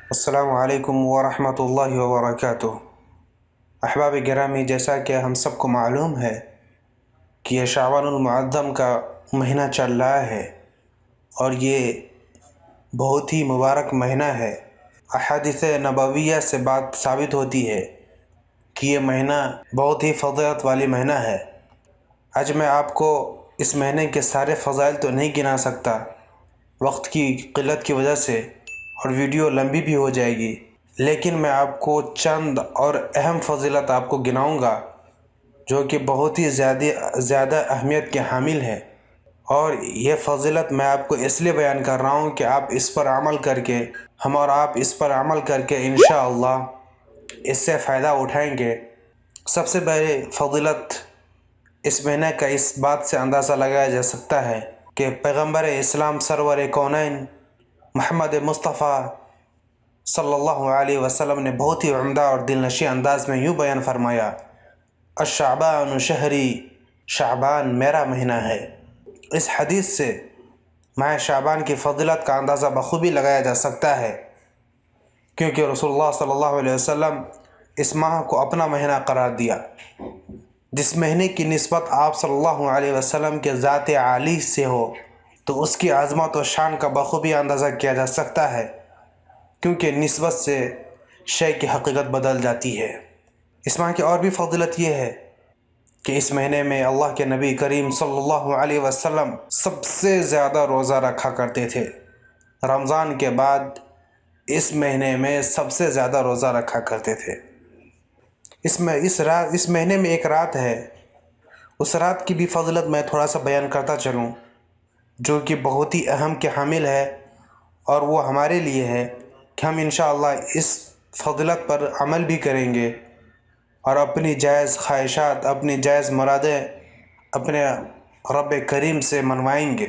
السلام علیکم ورحمۃ اللہ وبرکاتہ۔ احباب گرامی، جیسا کہ ہم سب کو معلوم ہے کہ یہ شعبان المعظم کا مہینہ چل رہا ہے اور یہ بہت ہی مبارک مہینہ ہے۔ احادیث نبویہ سے بات ثابت ہوتی ہے کہ یہ مہینہ بہت ہی فضیلت والی مہینہ ہے۔ آج میں آپ کو اس مہینے کے سارے فضائل تو نہیں گنا سکتا وقت کی قلت کی وجہ سے، اور ویڈیو لمبی بھی ہو جائے گی، لیکن میں آپ کو چند اور اہم فضیلت آپ کو گناؤں گا جو کہ بہت ہی زیادہ اہمیت کے حامل ہے۔ اور یہ فضیلت میں آپ کو اس لیے بیان کر رہا ہوں کہ آپ اس پر عمل کر کے اور آپ اس پر عمل کر کے انشاءاللہ اس سے فائدہ اٹھائیں گے۔ سب سے بڑی فضیلت اس مہینے کا اس بات سے اندازہ لگایا جا سکتا ہے کہ پیغمبر اسلام سرور کونین محمد مصطفیٰ صلی اللہ علیہ وسلم نے بہت ہی عمدہ اور دلنشین انداز میں یوں بیان فرمایا: الشعبان شہری، شعبان میرا مہینہ ہے۔ اس حدیث سے ماہ شعبان کی فضیلت کا اندازہ بخوبی لگایا جا سکتا ہے، کیونکہ رسول اللہ صلی اللہ علیہ وسلم اس ماہ کو اپنا مہینہ قرار دیا۔ جس مہینے کی نسبت آپ صلی اللہ علیہ وسلم کے ذات عالی سے ہو تو اس کی عظمت و شان کا بخوبی اندازہ کیا جا سکتا ہے، کیونکہ نسبت سے شے کی حقیقت بدل جاتی ہے۔ اس ماہ کی اور بھی فضیلت یہ ہے کہ اس مہینے میں اللہ کے نبی کریم صلی اللہ علیہ وسلم سب سے زیادہ روزہ رکھا کرتے تھے۔ رمضان کے بعد اس مہینے میں سب سے زیادہ روزہ رکھا کرتے تھے۔ اس مہینے میں ایک رات ہے، اس رات کی بھی فضیلت میں تھوڑا سا بیان کرتا چلوں، جو کہ بہت ہی اہم کے حامل ہے، اور وہ ہمارے لیے ہے کہ ہم انشاءاللہ اس فضیلت پر عمل بھی کریں گے اور اپنی جائز خواہشات، اپنی جائز مرادیں اپنے رب کریم سے منوائیں گے۔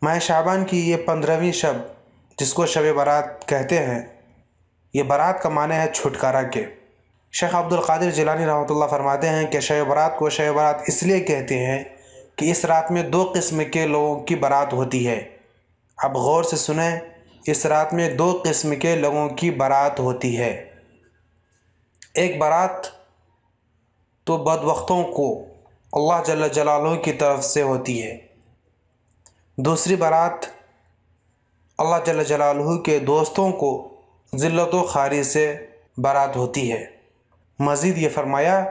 ماہ شعبان کی یہ 15ویں شب، جس کو شب برات کہتے ہیں، یہ برات کا معنی ہے چھٹکارا کے۔ شیخ عبد القادر جیلانی رحمۃ اللہ فرماتے ہیں کہ شب برات کو شب برات اس لیے کہتے ہیں کہ اس رات میں 2 قسم کے لوگوں کی برات ہوتی ہے۔ اب غور سے سنیں، اس رات میں 2 قسم کے لوگوں کی برات ہوتی ہے۔ ایک برات تو بدبختوں کو اللہ جل جلالہ کی طرف سے ہوتی ہے، دوسری برات اللہ جل جلالہ کے دوستوں کو ذلت و خواری سے برات ہوتی ہے۔ مزید یہ فرمایا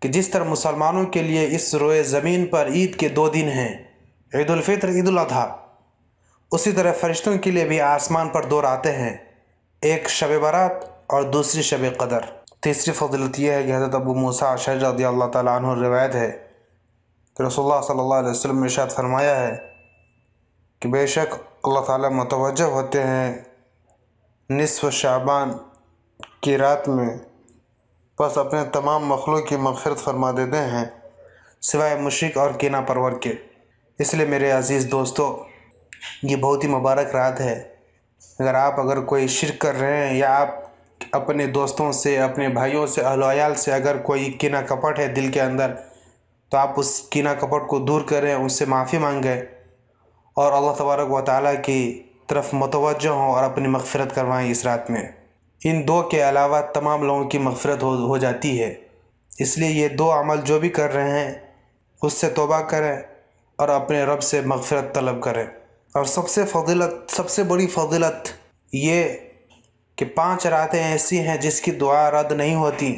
کہ جس طرح مسلمانوں کے لیے اس روئے زمین پر عید کے 2 دن ہیں، عید الفطر، عید الاضحیٰ، اسی طرح فرشتوں کے لیے بھی آسمان پر 2 راتیں ہیں، ایک شب برات اور دوسری شب قدر۔ تیسری فضیلت یہ ہے کہ حضرت ابو موسیٰ اشعری رضی اللہ تعالیٰ عنہ روایت ہے کہ رسول اللہ صلی اللہ علیہ وسلم نے ارشاد فرمایا ہے کہ بے شک اللہ تعالیٰ متوجہ ہوتے ہیں نصف شعبان کی رات میں، پس اپنے تمام مخلوق کی مغفرت فرما دیتے ہیں سوائے مشرک اور کینہ پرور کے۔ اس لیے میرے عزیز دوستو، یہ بہت ہی مبارک رات ہے۔ اگر کوئی شرک کر رہے ہیں، یا آپ اپنے دوستوں سے، اپنے بھائیوں سے، اہل و عیال سے اگر کوئی کینہ کپٹ ہے دل کے اندر، تو آپ اس کینہ کپٹ کو دور کریں، اس سے معافی مانگیں اور اللہ تبارک و تعالیٰ کی طرف متوجہ ہوں اور اپنی مغفرت کروائیں اس رات میں۔ ان 2 کے علاوہ تمام لوگوں کی مغفرت ہو جاتی ہے، اس لیے یہ 2 عمل جو بھی کر رہے ہیں اس سے توبہ کریں اور اپنے رب سے مغفرت طلب کریں۔ اور سب سے بڑی فضیلت یہ کہ 5 راتیں ایسی ہیں جس کی دعا رد نہیں ہوتی۔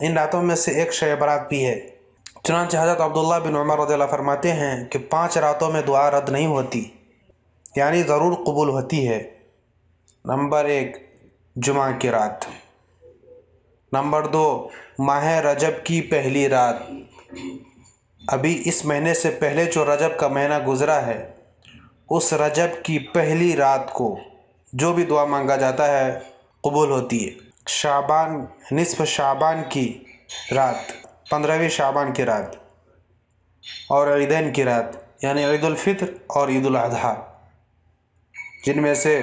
ان راتوں میں سے ایک شب برات بھی ہے۔ چنانچہ حضرت عبداللہ بن عمر رضی اللہ فرماتے ہیں کہ 5 راتوں میں دعا رد نہیں ہوتی، یعنی ضرور قبول ہوتی ہے۔ نمبر 1، جمعہ کی رات۔ نمبر 2، ماہ رجب کی پہلی رات۔ ابھی اس مہینے سے پہلے جو رجب کا مہینہ گزرا ہے، اس رجب کی پہلی رات کو جو بھی دعا مانگا جاتا ہے قبول ہوتی ہے۔ شعبان، نصف شعبان کی رات، 15ویں شعبان کی رات، اور عیدین کی رات، یعنی عید الفطر اور عید الاضحیٰ، جن میں سے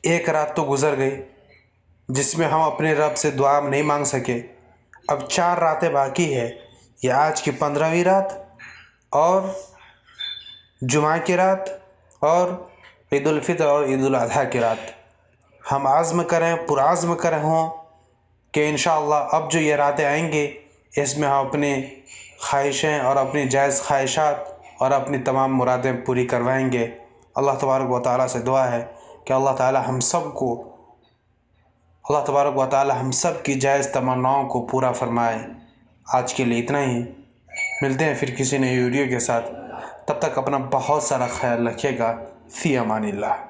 ایک رات تو گزر گئی جس میں ہم اپنے رب سے دعا نہیں مانگ سکے۔ اب 4 راتیں باقی ہے، یہ آج کی 15ویں رات اور جمعہ کی رات اور عید الفطر اور عید الاضحیٰ کی رات۔ ہم عزم کریں، پرعزم کریں ہوں کہ انشاءاللہ اب جو یہ راتیں آئیں گے اس میں ہم اپنی خواہشیں اور اپنی جائز خواہشات اور اپنی تمام مرادیں پوری کروائیں گے۔ اللہ تبارک و تعالیٰ سے دعا ہے کہ اللہ تعالیٰ ہم سب کی جائز تمناؤں کو پورا فرمائے۔ آج کے لیے اتنا ہی، ملتے ہیں پھر کسی نئی ویڈیو کے ساتھ، تب تک اپنا بہت سارا خیال رکھیے گا۔ فی امان اللہ۔